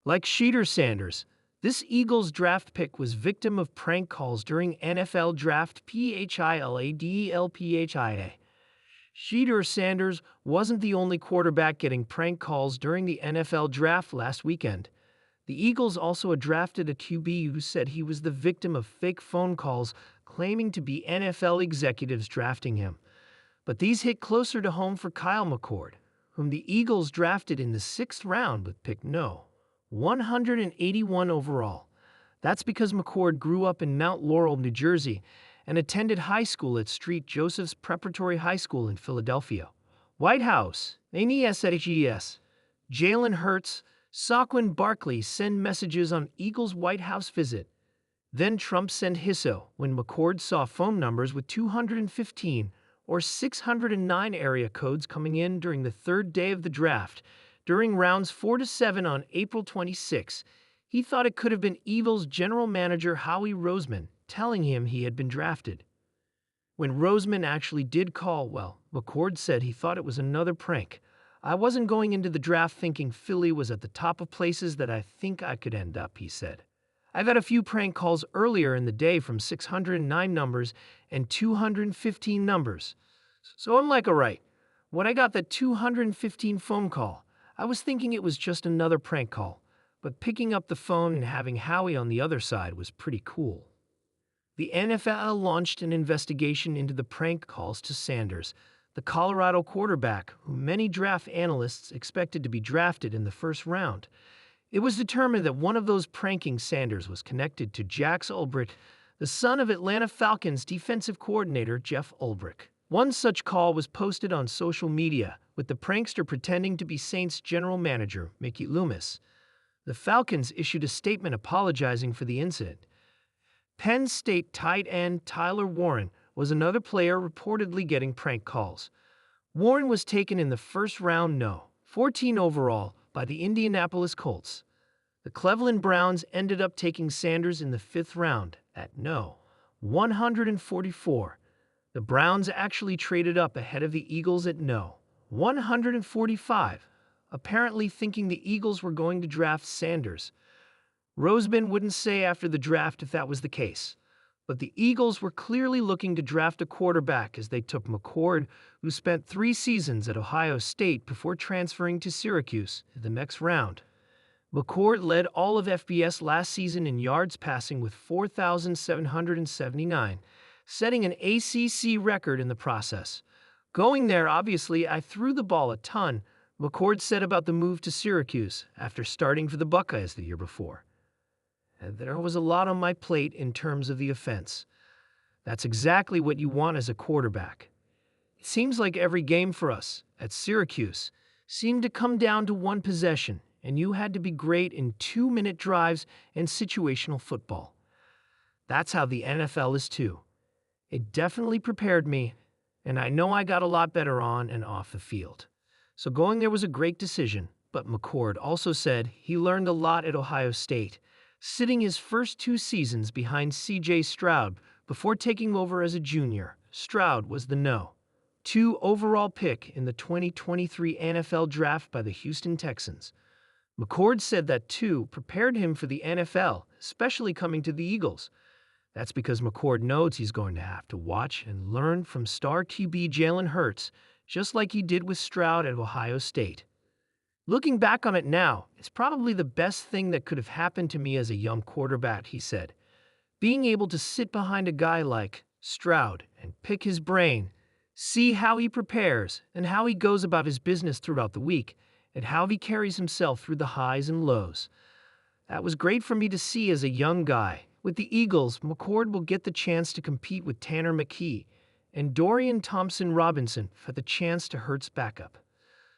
Like Shedeur Sanders, this Eagles draft pick was victim of prank calls during NFL Draft PHILADELPHIA. Shedeur Sanders wasn't the only quarterback getting prank calls during the NFL Draft last weekend. The Eagles also drafted a QB who said he was the victim of fake phone calls claiming to be NFL executives drafting him. But these hit closer to home for Kyle McCord, whom the Eagles drafted in the 6th round with pick No. 181 overall. That's because McCord grew up in Mount Laurel, New Jersey, and attended high school at St. Joseph's Preparatory High School in Philadelphia. White House, NESHES, Jalen Hurts, Saquon Barkley send messages on Eagles' White House visit. Then Trump sent hisso when McCord saw phone numbers with 215 or 609 area codes coming in during the 3rd day of the draft. During rounds 4 to 7 on April 26, he thought it could have been Eagles general manager Howie Roseman telling him he had been drafted. When Roseman actually did call, McCord said he thought it was another prank. I wasn't going into the draft thinking Philly was at the top of places that I think I could end up, he said. I've had a few prank calls earlier in the day from 609 numbers and 215 numbers. So I'm like, all right, when I got that 215 phone call, I was thinking it was just another prank call, but picking up the phone and having Howie on the other side was pretty cool. The NFL launched an investigation into the prank calls to Sanders, the Colorado quarterback who many draft analysts expected to be drafted in the 1st round. It was determined that one of those pranking Sanders was connected to Jax Ulbrich, the son of Atlanta Falcons defensive coordinator Jeff Ulbrich. One such call was posted on social media, with the prankster pretending to be Saints general manager Mickey Loomis. The Falcons issued a statement apologizing for the incident. Penn State tight end Tyler Warren was another player reportedly getting prank calls. Warren was taken in the 1st round No. 14 overall by the Indianapolis Colts. The Cleveland Browns ended up taking Sanders in the 5th round at No. 144. The Browns actually traded up ahead of the Eagles at No. 145, apparently thinking the Eagles were going to draft Sanders. Roseman wouldn't say after the draft if that was the case, but the Eagles were clearly looking to draft a quarterback as they took McCord, who spent 3 seasons at Ohio State before transferring to Syracuse in the next round. McCord led all of FBS last season in yards passing with 4,779, setting an ACC record in the process. Going there, obviously, I threw the ball a ton, McCord said about the move to Syracuse after starting for the Buckeyes the year before. And there was a lot on my plate in terms of the offense. That's exactly what you want as a quarterback. It seems like every game for us at Syracuse seemed to come down to one possession, and you had to be great in 2-minute drives and situational football. That's how the NFL is too. It definitely prepared me, and I know I got a lot better on and off the field. So going there was a great decision, but McCord also said he learned a lot at Ohio State, sitting his first 2 seasons behind C.J. Stroud before taking over as a junior. Stroud was the No. 2 overall pick in the 2023 NFL Draft by the Houston Texans. McCord said that, too, prepared him for the NFL, especially coming to the Eagles. That's because McCord knows he's going to have to watch and learn from star QB Jalen Hurts, just like he did with Stroud at Ohio State. Looking back on it now, it's probably the best thing that could have happened to me as a young quarterback, he said. Being able to sit behind a guy like Stroud and pick his brain, see how he prepares and how he goes about his business throughout the week, and how he carries himself through the highs and lows. That was great for me to see as a young guy. With the Eagles, McCord will get the chance to compete with Tanner McKee and Dorian Thompson-Robinson for the chance to Hurts' backup.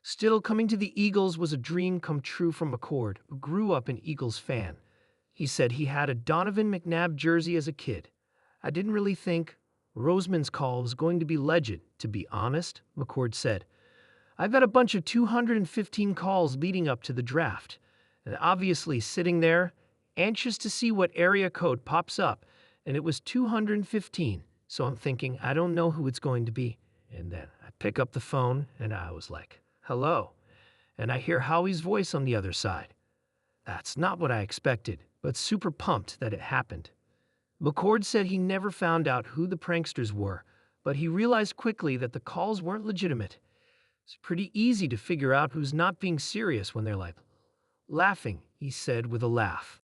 Still, coming to the Eagles was a dream come true for McCord, who grew up an Eagles fan. He said he had a Donovan McNabb jersey as a kid. I didn't really think Roseman's call was going to be legit, to be honest, McCord said. I've had a bunch of 215 calls leading up to the draft, and obviously sitting there, anxious to see what area code pops up, and it was 215, so I'm thinking, I don't know who it's going to be. And then I pick up the phone, and I was like, hello, and I hear Howie's voice on the other side. That's not what I expected, but super pumped that it happened. McCord said he never found out who the pranksters were, but he realized quickly that the calls weren't legitimate. It's pretty easy to figure out who's not being serious when they're like laughing, he said with a laugh.